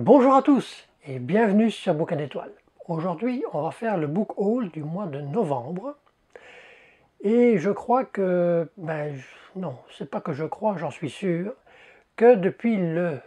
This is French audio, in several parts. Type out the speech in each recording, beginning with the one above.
Bonjour à tous et bienvenue sur Bouquin d'étoiles. Aujourd'hui, on va faire le book haul du mois de novembre. Et je crois que, non, c'est pas que je crois, j'en suis sûr, que depuis le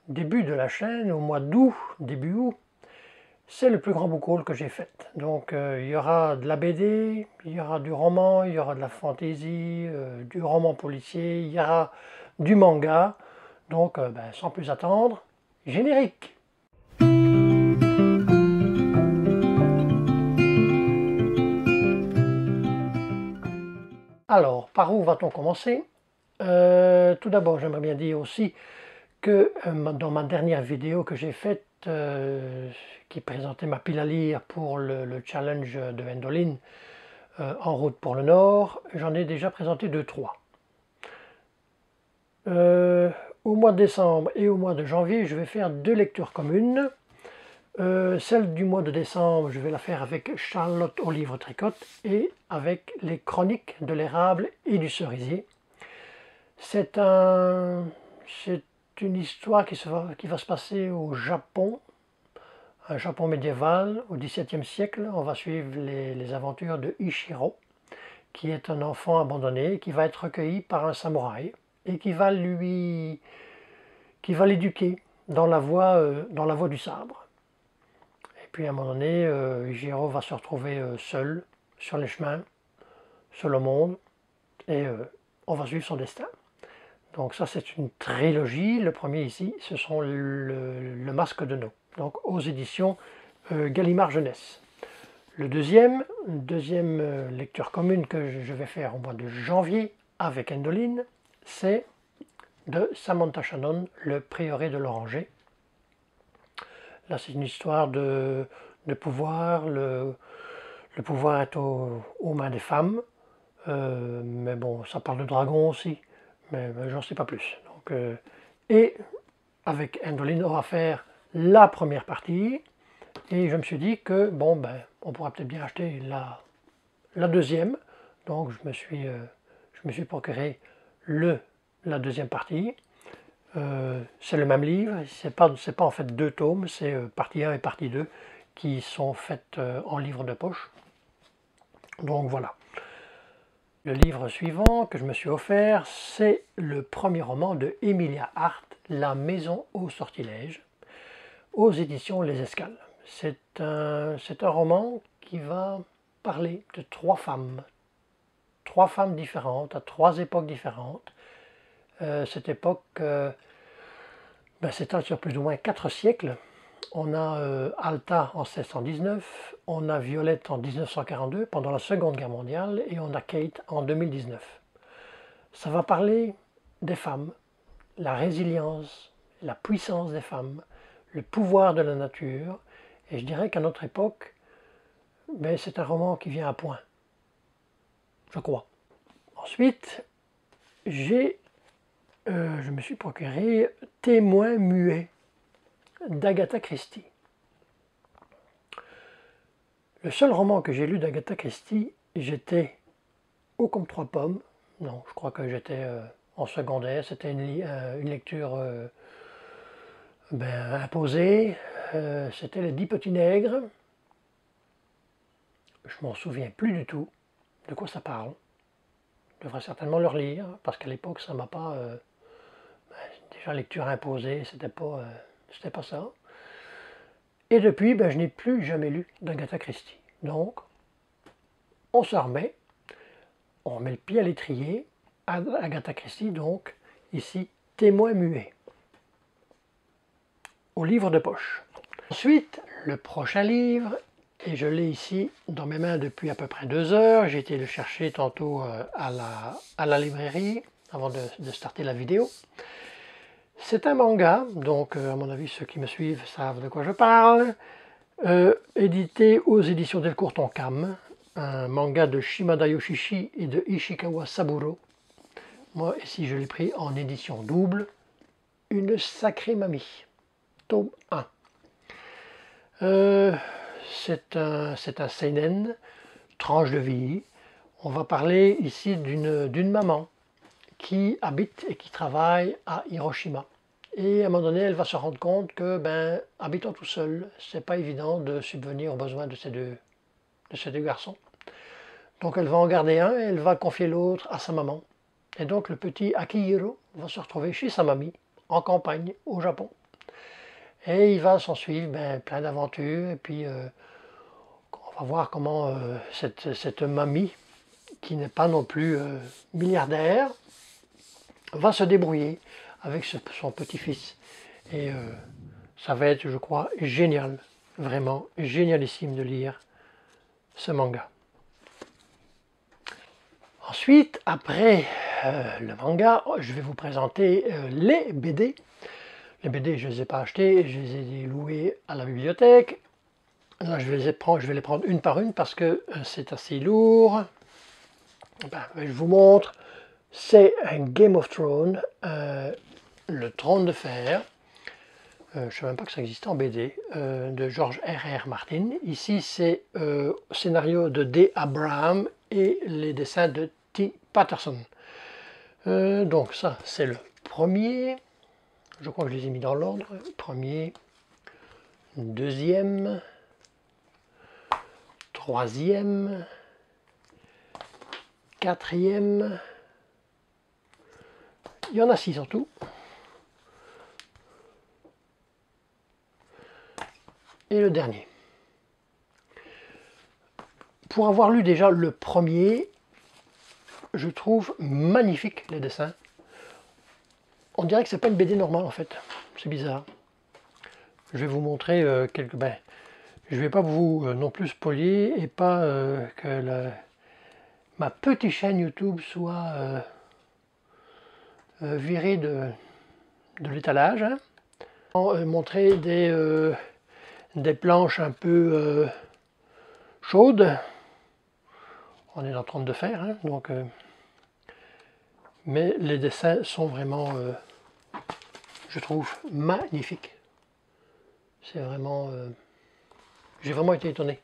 début de la chaîne, au mois d'août, début août, c'est le plus grand book haul que j'ai fait. Donc il y aura de la BD, il y aura du roman, il y aura de la fantasy, du roman policier, il y aura du manga. Donc sans plus attendre, générique! Alors, par où va-t-on commencer? Tout d'abord, j'aimerais bien dire aussi que dans ma dernière vidéo que j'ai faite, qui présentait ma pile à lire pour le challenge de Endolin, en route pour le Nord, j'en ai déjà présenté 2-3. Au mois de décembre et au mois de janvier, je vais faire 2 lectures communes. Celle du mois de décembre, je vais la faire avec Charlotte au livre tricote et avec les chroniques de l'érable et du cerisier. C'est une histoire qui va se passer au Japon, un Japon médiéval au XVIIe siècle. On va suivre les aventures de Ichiro, qui est un enfant abandonné, qui va être recueilli par un samouraï et qui va l'éduquer dans la voie du sabre. Et puis à un moment donné, Ichiro va se retrouver seul sur les chemins, seul au monde, et on va suivre son destin. Donc ça c'est une trilogie. Le premier ici, ce sont le Masque de No, donc aux éditions Gallimard Jeunesse. Le deuxième lecture commune que je vais faire au mois de janvier avec Endolin, c'est de Samantha Shannon, Le Prieuré de l'Oranger. Là c'est une histoire de pouvoir, le pouvoir est aux mains des femmes, mais bon, ça parle de dragons aussi, mais j'en sais pas plus. Donc, et avec Endolin, on va faire la première partie, et je me suis dit que bon, on pourra peut-être bien acheter la deuxième. Donc je me suis procuré la deuxième partie. C'est le même livre, c'est pas en fait 2 tomes, c'est partie 1 et partie 2 qui sont faites en livre de poche. Donc voilà. Le livre suivant que je me suis offert, c'est le premier roman de Emilia Hart, La Maison au sortilège, aux éditions Les Escales. C'est un roman qui va parler de 3 femmes différentes, à 3 époques différentes. Cette époque s'étale sur plus ou moins 4 siècles. On a Alta en 1619, on a Violette en 1942 pendant la Seconde Guerre mondiale et on a Kate en 2019. Ça va parler des femmes, la résilience, la puissance des femmes, le pouvoir de la nature, et je dirais qu'à notre époque, c'est un roman qui vient à point, je crois. Ensuite, je me suis procuré Témoin muet d'Agatha Christie. Le seul roman que j'ai lu d'Agatha Christie, j'étais haut comme 3 pommes. Non, je crois que j'étais en secondaire. C'était une lecture imposée. C'était Les 10 petits nègres. Je m'en souviens plus du tout de quoi ça parle. Je devrais certainement le relire, parce qu'à l'époque, ça m'a pas... déjà, lecture imposée, c'était pas ça. Et depuis, je n'ai plus jamais lu d'Agatha Christie. Donc, on se remet, on met le pied à l'étrier, Agatha Christie, donc, ici, Témoin muet, au livre de poche. Ensuite, le prochain livre, et je l'ai ici dans mes mains depuis à peu près 2 heures, j'ai été le chercher tantôt à la librairie, avant de starter la vidéo. C'est un manga, donc à mon avis ceux qui me suivent savent de quoi je parle, édité aux éditions Delcourt Tonkam, un manga de Shimada Yoshishi et de Ishikawa Saburo. Moi ici je l'ai pris en édition double, Une sacrée mamie, tome 1. C'est un seinen, tranche de vie. On va parler ici d'une maman qui habite et qui travaille à Hiroshima. Et à un moment donné, elle va se rendre compte que, habitant tout seul, c'est pas évident de subvenir aux besoins de ces deux garçons. Donc elle va en garder un et elle va confier l'autre à sa maman. Et donc le petit Akihiro va se retrouver chez sa mamie, en campagne, au Japon. Et il va s'en suivre plein d'aventures. Et puis on va voir comment cette mamie, qui n'est pas non plus milliardaire, va se débrouiller avec son petit-fils. Et ça va être, je crois, génial, vraiment génialissime de lire ce manga. Ensuite, après le manga, je vais vous présenter les BD. Les BD, je ne les ai pas achetés, je les ai loués à la bibliothèque. Là, je vais les prendre une par une parce que c'est assez lourd. Je vous montre. C'est un Game of Thrones, le Trône de Fer. Je ne savais même pas que ça existait en BD, de George R.R. Martin. Ici, c'est scénario de D. Abraham et les dessins de T. Patterson. Donc ça, c'est le premier. Je crois que je les ai mis dans l'ordre. Premier, deuxième, troisième, quatrième. Il y en a 6 en tout. Et le dernier. Pour avoir lu déjà le premier, je trouve magnifique les dessins. On dirait que c'est pas une BD normale en fait. C'est bizarre. Je vais vous montrer quelques... je vais pas vous non plus spoiler et pas que ma petite chaîne YouTube soit virée de l'étalage. Hein. Montrer des planches un peu chaudes. On est dans Trône de Fer, hein, donc... mais les dessins sont vraiment, je trouve, magnifiques. C'est vraiment... j'ai vraiment été étonné.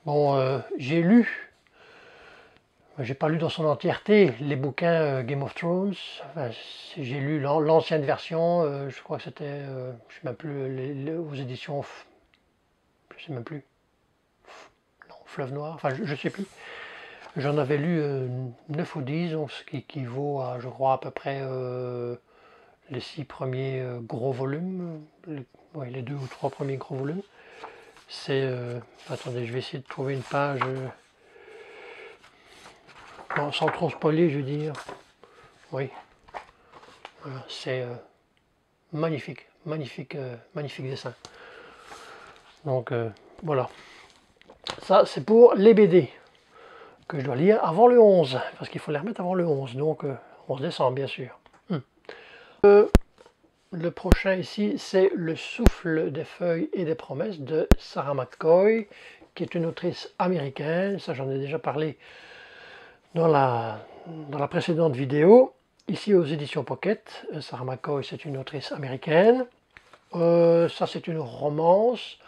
Bon, j'ai lu, j'ai pas lu dans son entièreté les bouquins Game of Thrones. Enfin, j'ai lu l'ancienne version, je crois que c'était, je sais même plus, aux éditions, je sais même plus, non, Fleuve Noir, enfin je sais plus. J'en avais lu 9 ou 10, donc ce qui équivaut à, je crois, à peu près les 6 premiers gros volumes, les 2 ou 3 premiers gros volumes. C'est... attendez, je vais essayer de trouver une page... non, sans trop spoiler, je veux dire. Oui. Voilà, c'est magnifique, magnifique, magnifique dessin. Donc, voilà. Ça, c'est pour les BD que je dois lire avant le 11, parce qu'il faut les remettre avant le 11, donc 11 décembre, bien sûr. Le prochain ici, c'est Le souffle des feuilles et des promesses de Sarah McCoy, qui est une autrice américaine. Ça, j'en ai déjà parlé dans la précédente vidéo. Ici, aux éditions Pocket, Sarah McCoy, c'est une autrice américaine. Ça, c'est une romance.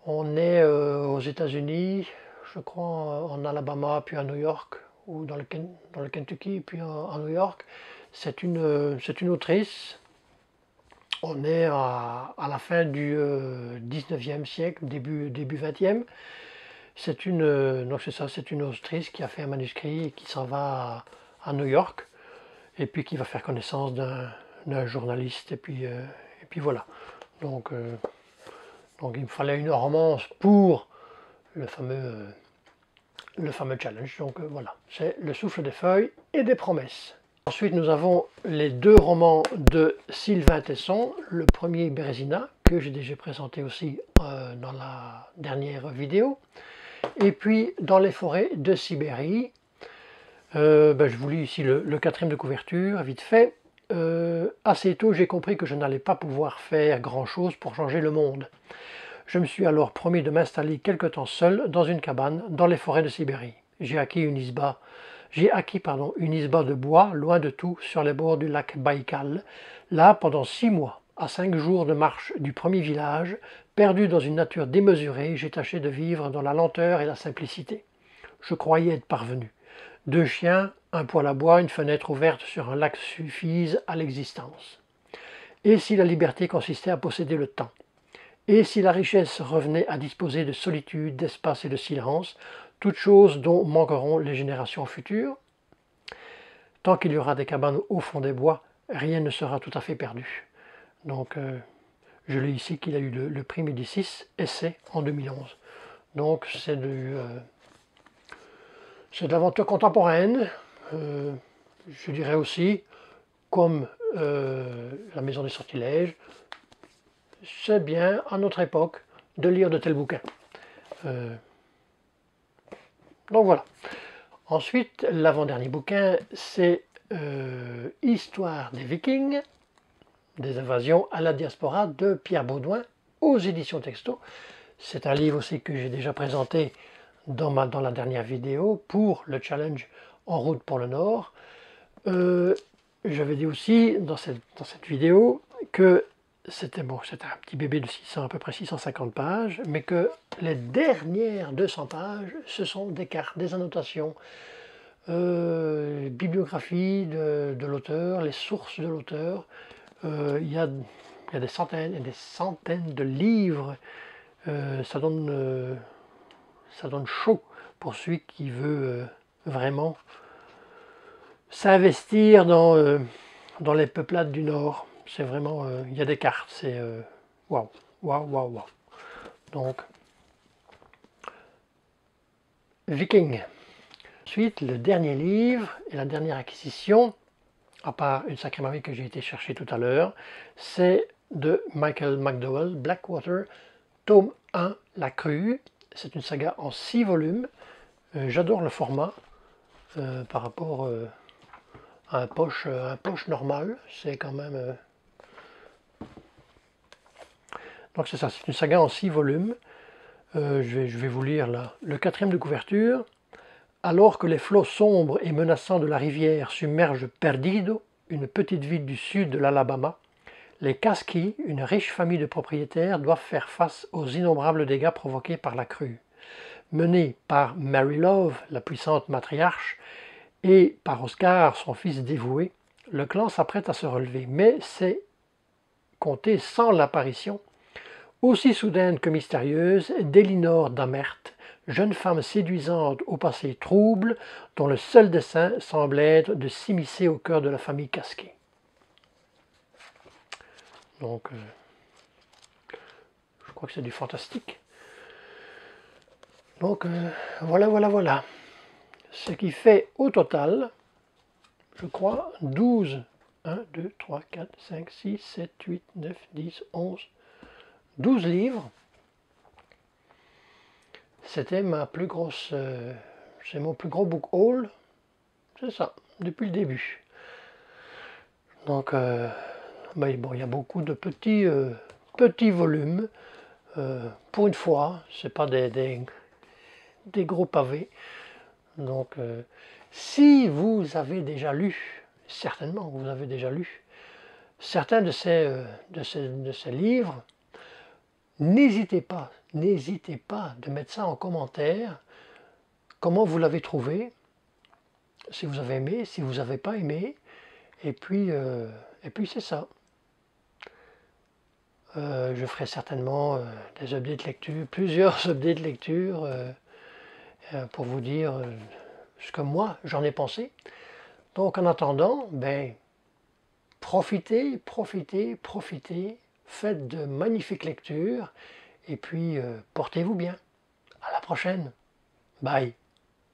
On est aux États-Unis, je crois en Alabama, puis à New York, ou dans le Kentucky, puis à New York. C'est une autrice. On est à la fin du 19e siècle, début 20e. C'est donc c'est ça, c'est une autrice qui a fait un manuscrit et qui s'en va à New York, et puis qui va faire connaissance d'un journaliste, et puis voilà. Donc il me fallait une romance pour le fameux challenge. Donc voilà, c'est Le souffle des feuilles et des promesses. Ensuite, nous avons les 2 romans de Sylvain Tesson. Le premier, Bérésina, que j'ai déjà présenté aussi dans la dernière vidéo. Et puis, Dans les forêts de Sibérie. Je vous lis ici le 4e de couverture, vite fait. Assez tôt, j'ai compris que je n'allais pas pouvoir faire grand-chose pour changer le monde. Je me suis alors promis de m'installer quelque temps seul dans une cabane dans les forêts de Sibérie. J'ai acquis une isba de bois, loin de tout, sur les bords du lac Baïkal. Là, pendant 6 mois, à 5 jours de marche du premier village, perdu dans une nature démesurée, j'ai tâché de vivre dans la lenteur et la simplicité. Je croyais être parvenu. 2 chiens, un poêle à bois, une fenêtre ouverte sur un lac suffisent à l'existence. Et si la liberté consistait à posséder le temps? Et si la richesse revenait à disposer de solitude, d'espace et de silence, toutes choses dont manqueront les générations futures? Tant qu'il y aura des cabanes au fond des bois, rien ne sera tout à fait perdu. Donc, je lis ici qu'il a eu le prix Médicis Essai en 2011. Donc, c'est de l'aventure contemporaine. Je dirais aussi, comme La Maison des Sortilèges, c'est bien à notre époque de lire de tels bouquins. Donc voilà. Ensuite, l'avant-dernier bouquin, c'est Histoire des Vikings, des invasions à la diaspora de Pierre Baudouin aux éditions Texto. C'est un livre aussi que j'ai déjà présenté dans la dernière vidéo pour le challenge En route pour le Nord. J'avais dit aussi dans cette vidéo que c'était un petit bébé de à peu près 650 pages, mais que les dernières 200 pages, ce sont des cartes, des annotations, bibliographie de l'auteur, les sources de l'auteur. Il y a des centaines et des centaines de livres. Ça donne chaud pour celui qui veut vraiment s'investir dans les peuplades du Nord. C'est vraiment, il y a des cartes, c'est waouh, waouh, waouh, waouh. Donc, Viking. Ensuite, le dernier livre et la dernière acquisition, à part Une sacrée marée que j'ai été chercher tout à l'heure, c'est de Michael McDowell, Blackwater, tome 1, La Crue. C'est une saga en 6 volumes. J'adore le format par rapport à un poche normal. C'est quand même... Donc c'est ça, c'est une saga en 6 volumes. Je vais vous lire là. Le 4e de couverture. Alors que les flots sombres et menaçants de la rivière submergent Perdido, une petite ville du sud de l'Alabama, les Casquis, une riche famille de propriétaires, doivent faire face aux innombrables dégâts provoqués par la crue. Menée par Mary Love, la puissante matriarche, et par Oscar, son fils dévoué, le clan s'apprête à se relever, mais c'est compté sans l'apparition, aussi soudaine que mystérieuse, d'Elinor Damert, jeune femme séduisante au passé trouble, dont le seul dessein semble être de s'immiscer au cœur de la famille Casquet. Donc, je crois que c'est du fantastique. Donc, voilà. Ce qui fait au total, je crois, 12, 1, 2, 3, 4, 5, 6, 7, 8, 9, 10, 11, 12 livres. C'était ma plus grosse, c'est mon plus gros book haul, c'est ça, depuis le début. Donc, mais bon, il y a beaucoup de petits volumes. Pour une fois, c'est pas des gros pavés. Donc, si vous avez déjà lu, certainement vous avez déjà lu, certains de ces livres, n'hésitez pas de mettre ça en commentaire, comment vous l'avez trouvé, si vous avez aimé, si vous n'avez pas aimé, et puis c'est ça. Je ferai certainement des updates lecture, plusieurs updates lecture, pour vous dire ce que moi j'en ai pensé. Donc en attendant, profitez, faites de magnifiques lectures, et puis portez-vous bien. À la prochaine. Bye.